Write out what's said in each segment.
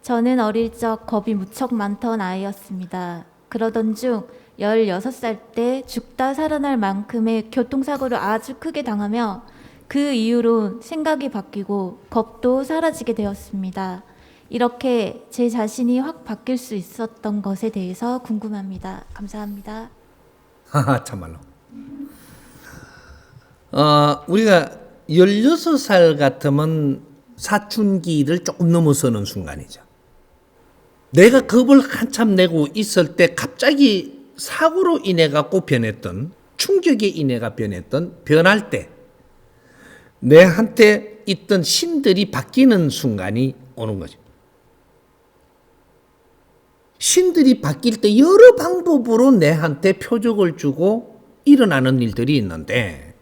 저는 어릴 적 겁이 무척 많던 아이였습니다. 그러던 중 16살 때 죽다 살아날 만큼의 교통사고를 아주 크게 당하며 그 이후로 생각이 바뀌고 겁도 사라지게 되었습니다. 이렇게 제 자신이 확 바뀔 수 있었던 것에 대해서 궁금합니다. 감사합니다. 하하, 참말로. 우리가 16살 같으면 사춘기를 조금 넘어서는 순간이죠. 내가 겁을 한참 내고 있을 때 갑자기 사고로 인해 갖고 변했던, 충격에 인해 가 변할 때 내한테 있던 신들이 바뀌는 순간이 오는 거죠. 신들이 바뀔 때 여러 방법으로 내한테 표적을 주고 일어나는 일들이 있는데,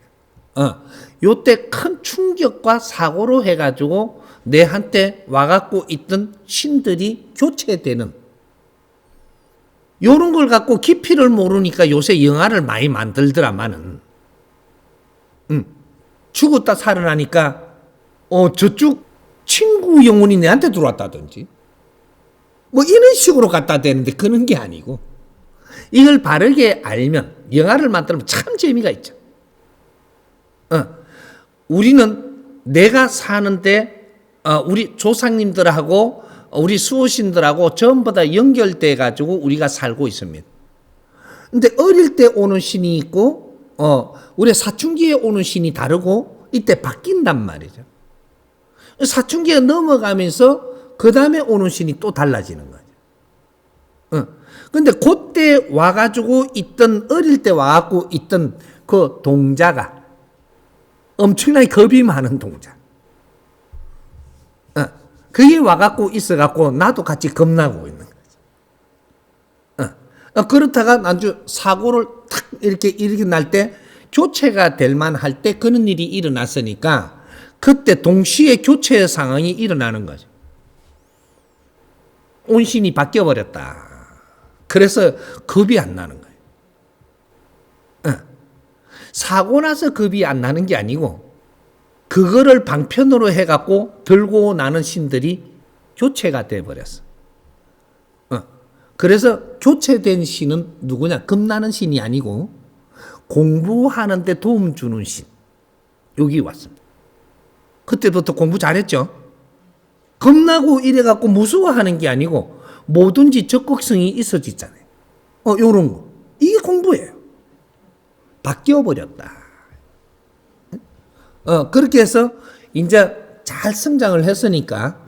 요때 큰 충격과 사고로 해가지고 내한테 와갖고 있던 신들이 교체되는, 요런 걸 갖고 깊이를 모르니까 요새 영화를 많이 만들더라마는, 죽었다 살아나니까, 저쪽 친구 영혼이 내한테 들어왔다든지, 뭐 이런 식으로 갖다 대는데 그런 게 아니고, 이걸 바르게 알면, 영화를 만들면 참 재미가 있죠. 우리는 내가 사는데, 우리 조상님들하고 우리 수호신들하고 전부 다 연결돼 가지고 우리가 살고 있습니다. 근데 어릴 때 오는 신이 있고, 우리 사춘기에 오는 신이 다르고, 이때 바뀐단 말이죠. 사춘기에 넘어가면서 그 다음에 오는 신이 또 달라지는 거죠. 근데 그때 와가지고 있던, 어릴 때 와갖고 있던 그 동자가 엄청나게 겁이 많은 동자. 그게 와갖고 있어갖고 나도 같이 겁나고 있는 거지. 그렇다가 나중 사고를 탁 이렇게 일어날 때 교체가 될 만할 때 그런 일이 일어났으니까 그때 동시에 교체 상황이 일어나는 거죠. 온신이 바뀌어버렸다. 그래서 겁이 안 나는 거예요. 사고 나서 겁이 안 나는 게 아니고 그거를 방편으로 해갖고 들고 나는 신들이 교체가 돼버렸어. 그래서 교체된 신은 누구냐? 겁나는 신이 아니고 공부하는데 도움 주는 신. 여기 왔습니다. 그때부터 공부 잘했죠? 겁나고 이래갖고 무서워하는 게 아니고 뭐든지 적극성이 있어지잖아요. 요런 거. 이게 공부예요. 바뀌어버렸다. 그렇게 해서 이제 잘 성장을 했으니까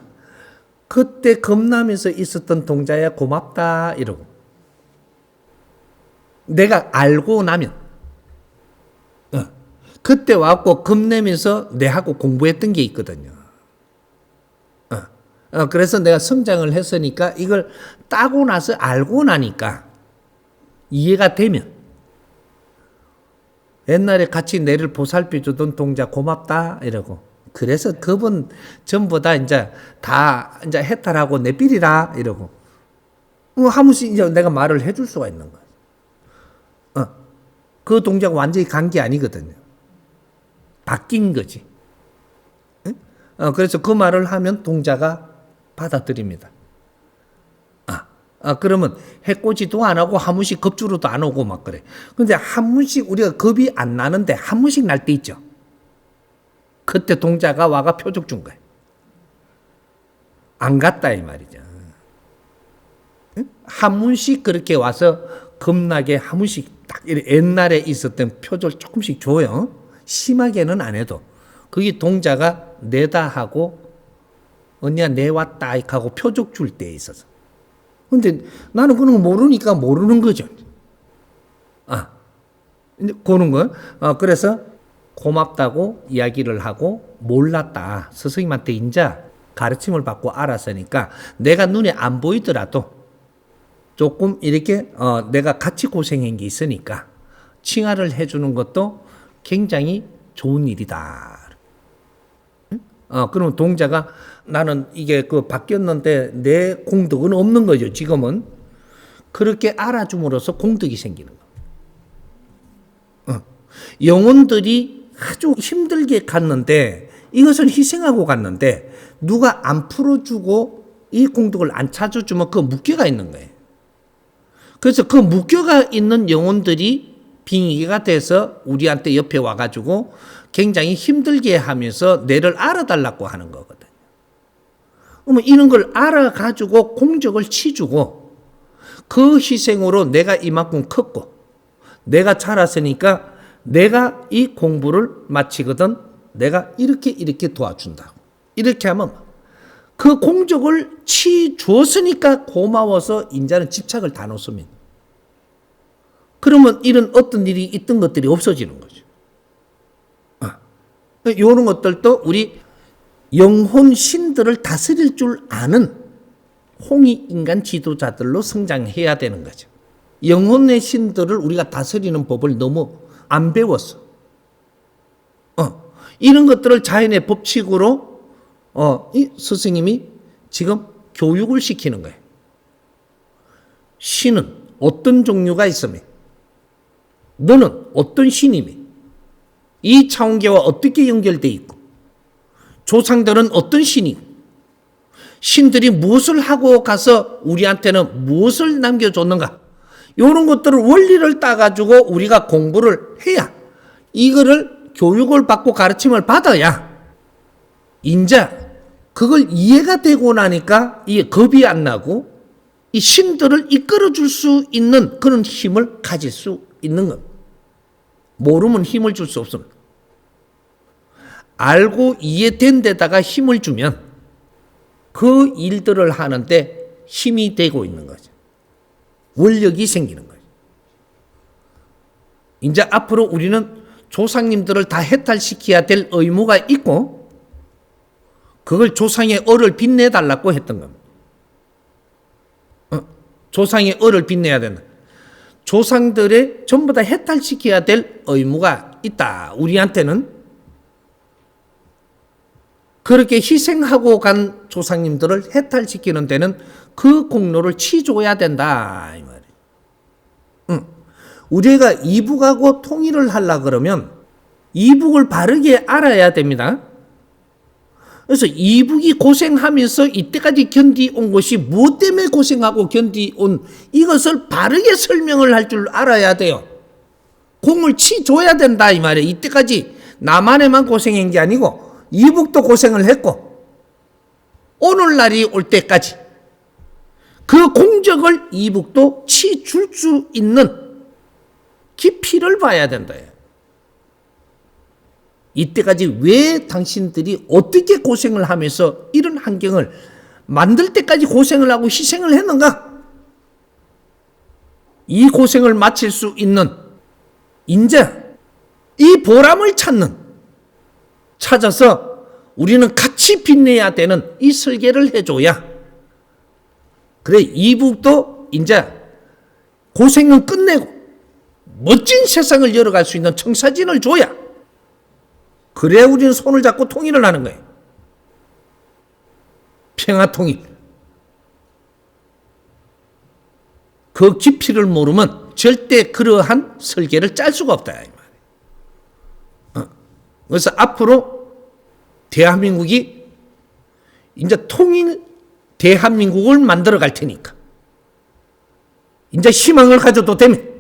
그때 겁나면서 있었던 동자야 고맙다 이러고, 내가 알고 나면 그때 와갖고 겁내면서 내하고 공부했던 게 있거든요. 그래서 내가 성장을 했으니까 이걸 따고 나서 알고 나니까 이해가 되면, 옛날에 같이 내를 보살펴 주던 동자 고맙다 이러고, 그래서 그분 전부 다 이제 해탈하고 내삘이라 이러고, 한 번씩 이제 내가 말을 해줄 수가 있는 거야. 그 동자가 완전히 간 게 아니거든요. 바뀐 거지. 그래서 그 말을 하면 동자가 받아들입니다. 그러면 해코지도 안 하고 한 번씩 겁주로도 안 오고 막 그래. 근데 한 번씩 우리가 겁이 안 나는데 한 번씩 날 때 있죠. 그때 동자가 와가 표적 준 거야. 안 갔다 이 말이죠. 한 번씩 그렇게 와서 겁나게 한 번씩 딱 옛날에 있었던 표적을 조금씩 줘요. 심하게는 안 해도. 그게 동자가 내다 하고 언니야 내왔다 하고 표적 줄 때 있어서. 근데 나는 그런 거 모르니까 모르는 거죠. 그런 거. 그래서 고맙다고 이야기를 하고 몰랐다. 스승님한테 이제 가르침을 받고 알았으니까 내가 눈에 안 보이더라도 조금 이렇게 내가 같이 고생한 게 있으니까 칭하를 해주는 것도 굉장히 좋은 일이다. 그러면 동자가 나는 이게 바뀌었는데 내 공덕은 없는 거죠. 지금은 그렇게 알아줌으로써 공덕이 생기는 거예요. 영혼들이 아주 힘들게 갔는데 이것을 희생하고 갔는데 누가 안 풀어주고 이 공덕을 안 찾아주면 그 묶여가 있는 거예요. 그래서 그 묶여가 있는 영혼들이 빙의가 돼서 우리한테 옆에 와가지고 굉장히 힘들게 하면서 내를 알아달라고 하는 거거든요. 그러면 이런 걸 알아가지고 공적을 치주고 그 희생으로 내가 이만큼 컸고 내가 자랐으니까 내가 이 공부를 마치거든 내가 이렇게 도와준다. 이렇게 하면 그 공적을 치주었으니까 고마워서 인자는 집착을 다 놓습니다. 그러면 이런 어떤 일이 있던 것들이 없어지는 거죠. 이런 것들도 우리 영혼 신들을 다스릴 줄 아는 홍익인간 지도자들로 성장해야 되는 거죠. 영혼의 신들을 우리가 다스리는 법을 너무 안 배웠어. 이런 것들을 자연의 법칙으로 이 스승님이 지금 교육을 시키는 거예요. 신은 어떤 종류가 있으며 너는 어떤 신임이 이 차원계와 어떻게 연결되어 있고 조상들은 어떤 신이 신들이 무엇을 하고 가서 우리한테는 무엇을 남겨줬는가 이런 것들을 원리를 따가지고 우리가 공부를 해야 이거를 교육을 받고 가르침을 받아야 인자 그걸 이해가 되고 나니까 이게 겁이 안 나고 이 신들을 이끌어줄 수 있는 그런 힘을 가질 수 있는 겁니다. 모르면 힘을 줄 수 없습니다. 알고 이해된 데다가 힘을 주면 그 일들을 하는데 힘이 되고 있는 거죠. 원력이 생기는 거죠. 이제 앞으로 우리는 조상님들을 다 해탈시켜야 될 의무가 있고 그걸 조상의 얼을 빛내달라고 했던 겁니다. 조상의 얼을 빛내야 된다. 조상들의 전부 다 해탈시켜야 될 의무가 있다. 우리한테는 그렇게 희생하고 간 조상님들을 해탈시키는 데는 그 공로를 치줘야 된다. 이 말이에요. 우리가 이북하고 통일을 하려 그러면 이북을 바르게 알아야 됩니다. 그래서 이북이 고생하면서 이때까지 견디온 것이 무엇 때문에 고생하고 견디온 이것을 바르게 설명을 할 줄 알아야 돼요. 공을 치줘야 된다 이 말이에요. 이때까지 남한에만 고생한 게 아니고 이북도 고생을 했고 오늘날이 올 때까지 그 공적을 이북도 치줄 수 있는 깊이를 봐야 된다. 이때까지 왜 당신들이 어떻게 고생을 하면서 이런 환경을 만들 때까지 고생을 하고 희생을 했는가? 이 고생을 마칠 수 있는 인자, 이 보람을 찾아서 우리는 같이 빛내야 되는 이 설계를 해줘야 그래 이북도 이제 고생은 끝내고 멋진 세상을 열어갈 수 있는 청사진을 줘야 그래 우리는 손을 잡고 통일을 하는 거예요. 평화통일. 그 깊이를 모르면 절대 그러한 설계를 짤 수가 없다. 이 말이에요. 그래서 앞으로 대한민국이 이제 통일 대한민국을 만들어 갈 테니까 이제 희망을 가져도 되면